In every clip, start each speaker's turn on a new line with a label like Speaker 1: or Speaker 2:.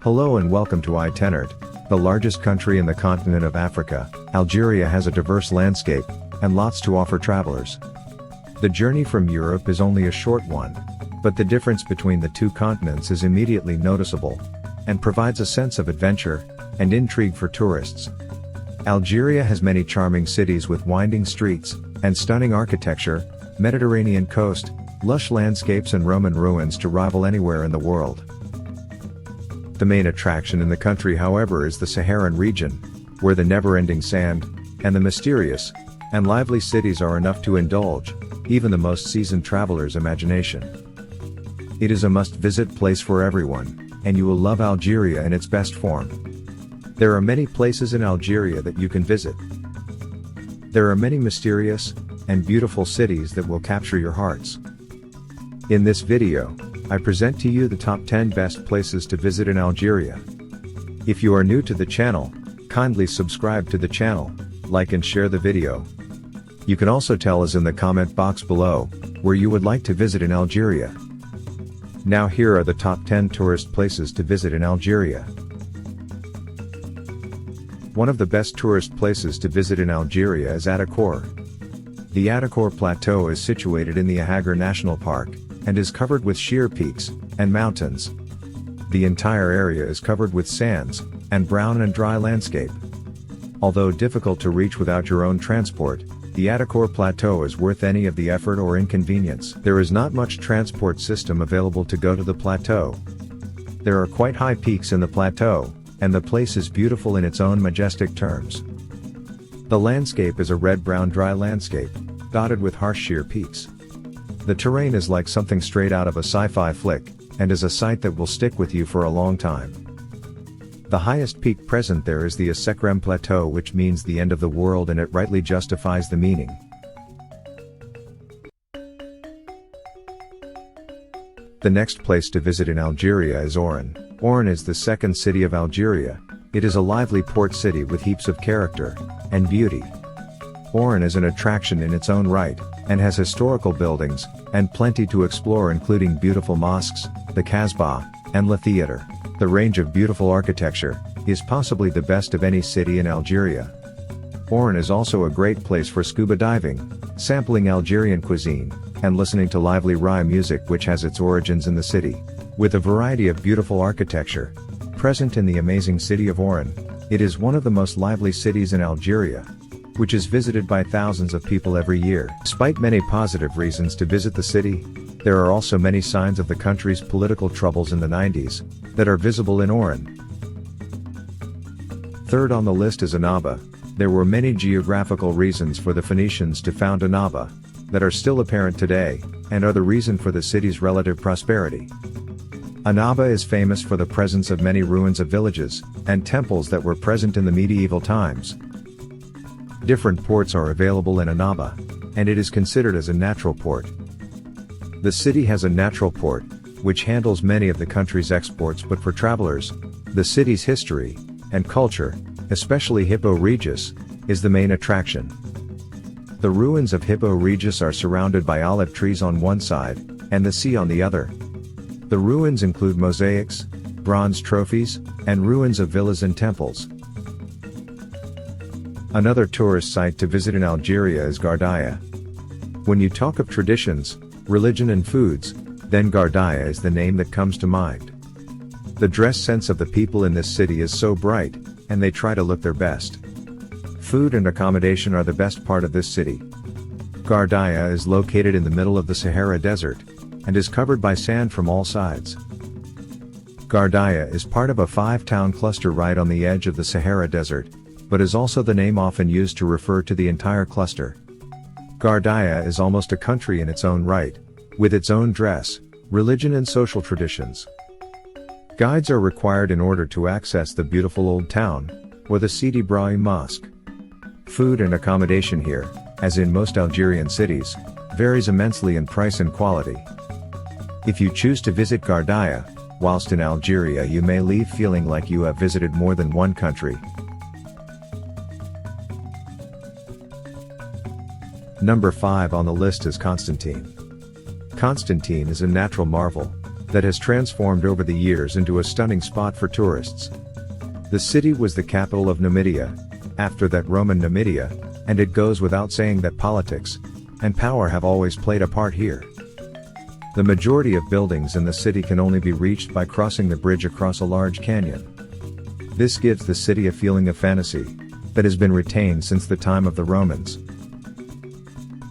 Speaker 1: Hello and welcome to Itenert, the largest country in the continent of Africa. Algeria has a diverse landscape, and lots to offer travelers. The journey from Europe is only a short one, but the difference between the two continents is immediately noticeable, and provides a sense of adventure and intrigue for tourists. Algeria has many charming cities with winding streets and stunning architecture, Mediterranean coast, lush landscapes and Roman ruins to rival anywhere in the world. The main attraction in the country, however, is the Saharan region, where the never-ending sand and the mysterious and lively cities are enough to indulge even the most seasoned traveler's imagination. It is a must-visit place for everyone, and you will love Algeria in its best form. There are many places in Algeria that you can visit. There are many mysterious and beautiful cities that will capture your hearts. In this video, I present to you the top 10 best places to visit in Algeria. If you are new to the channel, kindly subscribe to the channel, like and share the video. You can also tell us in the comment box below where you would like to visit in Algeria. Now here are the top 10 tourist places to visit in Algeria. One of the best tourist places to visit in Algeria is ATAKOR. The ATAKOR Plateau is situated in the ALGIERS National Park, and is covered with sheer peaks and mountains. The entire area is covered with sands and brown and dry landscape. Although difficult to reach without your own transport, the ATAKOR Plateau is worth any of the effort or inconvenience. There is not much transport system available to go to the plateau. There are quite high peaks in the plateau, and the place is beautiful in its own majestic terms. The landscape is a red-brown dry landscape, dotted with harsh sheer peaks. The terrain is like something straight out of a sci-fi flick, and is a sight that will stick with you for a long time. The highest peak present there is the SETIF Plateau, which means the end of the world, and it rightly justifies the meaning. The next place to visit in Algeria is Oran. Oran is the second city of Algeria. It is a lively port city with heaps of character and beauty. Oran is an attraction in its own right, and has historical buildings, and plenty to explore, including beautiful mosques, the Kasbah, and the theater. The range of beautiful architecture is possibly the best of any city in Algeria. Oran is also a great place for scuba diving, sampling Algerian cuisine, and listening to lively rhyme music, which has its origins in the city. With a variety of beautiful architecture present in the amazing city of Oran, it is one of the most lively cities in Algeria, which is visited by thousands of people every year. Despite many positive reasons to visit the city, there are also many signs of the country's political troubles in the 90s that are visible in Oran. Third on the list is ANNABA. There were many geographical reasons for the Phoenicians to found ANNABA that are still apparent today, and are the reason for the city's relative prosperity. ANNABA is famous for the presence of many ruins of villages and temples that were present in the medieval times. Different ports are available in ANNABA, and it is considered as a natural port. The city has a natural port, which handles many of the country's exports, but for travelers, the city's history and culture, especially Hippo Regius, is the main attraction. The ruins of Hippo Regius are surrounded by olive trees on one side, and the sea on the other. The ruins include mosaics, bronze trophies, and ruins of villas and temples. Another tourist site to visit in Algeria is GHARDAIA. When you talk of traditions, religion and foods, then GHARDAIA is the name that comes to mind. The dress sense of the people in this city is so bright, and they try to look their best. Food and accommodation are the best part of this city. GHARDAIA is located in the middle of the Sahara Desert, and is covered by sand from all sides. GHARDAIA is part of a 5-town cluster right on the edge of the Sahara Desert, but is also the name often used to refer to the entire cluster. GHARDAIA is almost a country in its own right, with its own dress, religion and social traditions. Guides are required in order to access the beautiful old town, or the Sidi Ibrahim Mosque. Food and accommodation here, as in most Algerian cities, varies immensely in price and quality. If you choose to visit GHARDAIA, whilst in Algeria, you may leave feeling like you have visited more than one country. Number 5 on the list is Constantine. Constantine is a natural marvel that has transformed over the years into a stunning spot for tourists. The city was the capital of Numidia, after that Roman Numidia, and it goes without saying that politics and power have always played a part here. The majority of buildings in the city can only be reached by crossing the bridge across a large canyon. This gives the city a feeling of fantasy that has been retained since the time of the Romans.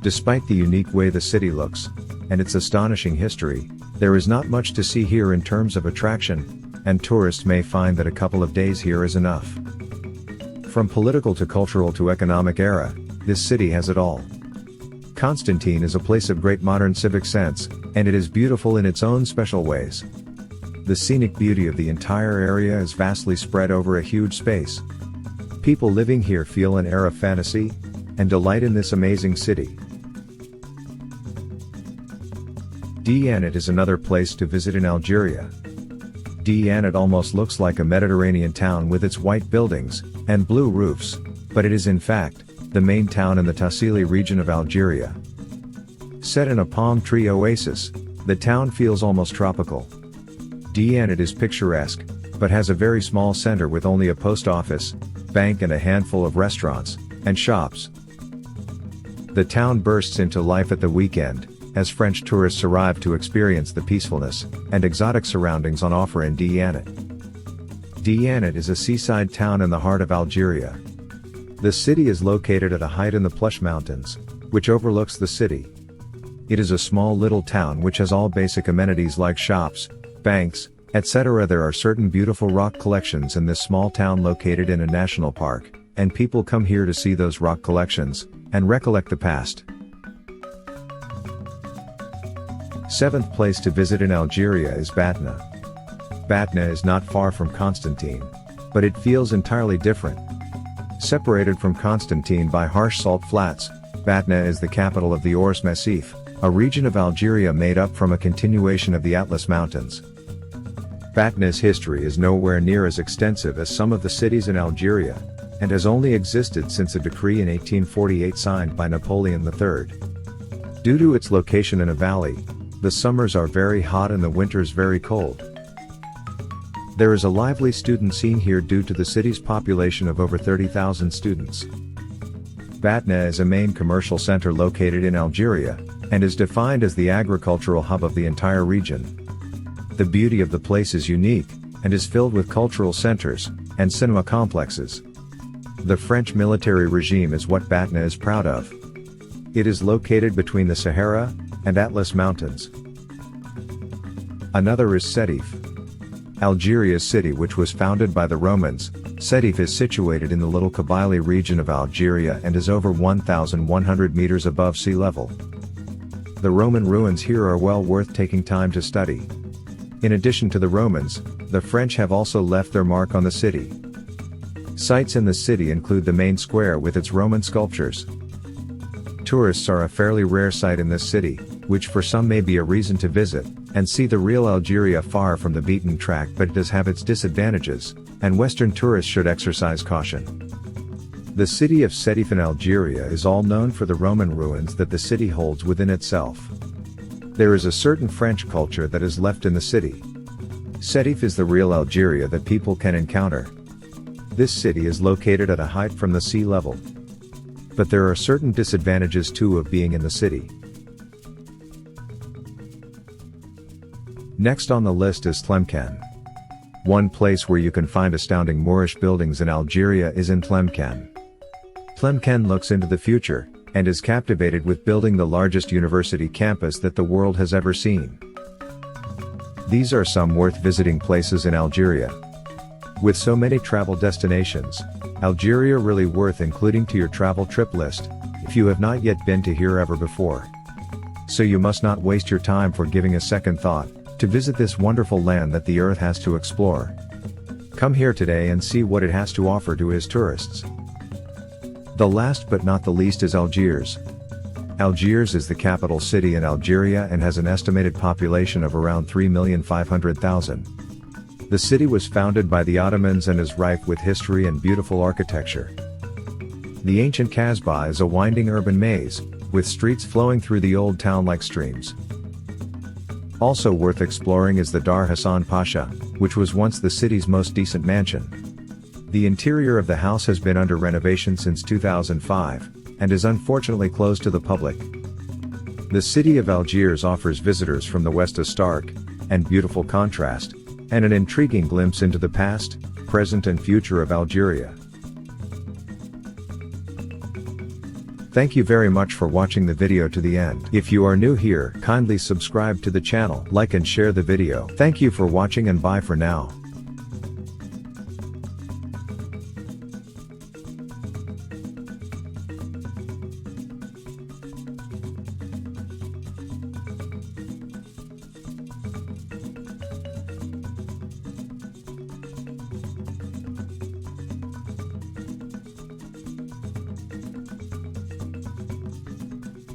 Speaker 1: Despite the unique way the city looks and its astonishing history, there is not much to see here in terms of attraction, and tourists may find that a couple of days here is enough. From political to cultural to economic era, this city has it all. Constantine is a place of great modern civic sense, and it is beautiful in its own special ways. The scenic beauty of the entire area is vastly spread over a huge space. People living here feel an air of fantasy and delight in this amazing city. DJANET is another place to visit in Algeria. DJANET almost looks like a Mediterranean town with its white buildings and blue roofs, but it is in fact the main town in the Tassili region of Algeria. Set in a palm tree oasis, the town feels almost tropical. DJANET is picturesque, but has a very small center with only a post office, bank and a handful of restaurants and shops. The town bursts into life at the weekend, as French tourists arrive to experience the peacefulness and exotic surroundings on offer in DJANET. DJANET is a seaside town in the heart of Algeria. The city is located at a height in the Plush Mountains, which overlooks the city. It is a small little town which has all basic amenities like shops, banks, etc. There are certain beautiful rock collections in this small town located in a national park, and people come here to see those rock collections and recollect the past. 7th place to visit in Algeria is BATNA. BATNA is not far from Constantine, but it feels entirely different. Separated from Constantine by harsh salt flats, BATNA is the capital of the Ours Massif, a region of Algeria made up from a continuation of the Atlas Mountains. BATNA's history is nowhere near as extensive as some of the cities in Algeria, and has only existed since a decree in 1848 signed by Napoleon III. Due to its location in a valley, the summers are very hot and the winters very cold. There is a lively student scene here due to the city's population of over 30,000 students. BATNA is a main commercial center located in Algeria, and is defined as the agricultural hub of the entire region. The beauty of the place is unique, and is filled with cultural centers and cinema complexes. The French military regime is what BATNA is proud of. It is located between the Sahara and Atlas Mountains. Another is SETIF. Algeria's city, which was founded by the Romans, SETIF is situated in the little Kabylie region of Algeria and is over 1,100 meters above sea level. The Roman ruins here are well worth taking time to study. In addition to the Romans, the French have also left their mark on the city. Sights in the city include the main square with its Roman sculptures. Tourists are a fairly rare sight in this city, which for some may be a reason to visit and see the real Algeria far from the beaten track, but it does have its disadvantages, and Western tourists should exercise caution. The city of SETIF in Algeria is all known for the Roman ruins that the city holds within itself. There is a certain French culture that is left in the city. SETIF is the real Algeria that people can encounter. This city is located at a height from the sea level. But there are certain disadvantages too of being in the city. Next on the list is Tlemcen. One place where you can find astounding Moorish buildings in Algeria is in Tlemcen. Tlemcen looks into the future, and is captivated with building the largest university campus that the world has ever seen. These are some worth visiting places in Algeria. With so many travel destinations, Algeria really worth including to your travel trip list, if you have not yet been to here ever before. So you must not waste your time for giving a second thought to visit this wonderful land that the earth has to explore. Come here today and see what it has to offer to his tourists. The last but not the least is Algiers. Algiers is the capital city in Algeria and has an estimated population of around 3,500,000. The city was founded by the Ottomans and is rife with history and beautiful architecture. The ancient Kasbah is a winding urban maze, with streets flowing through the old town like streams. Also worth exploring is the Dar Hassan Pasha, which was once the city's most decent mansion. The interior of the house has been under renovation since 2005, and is unfortunately closed to the public. The city of Algiers offers visitors from the west a stark and beautiful contrast, and an intriguing glimpse into the past, present and future of Algeria. Thank you very much for watching the video to the end. If you are new here, kindly subscribe to the channel, like and share the video. Thank you for watching and bye for now.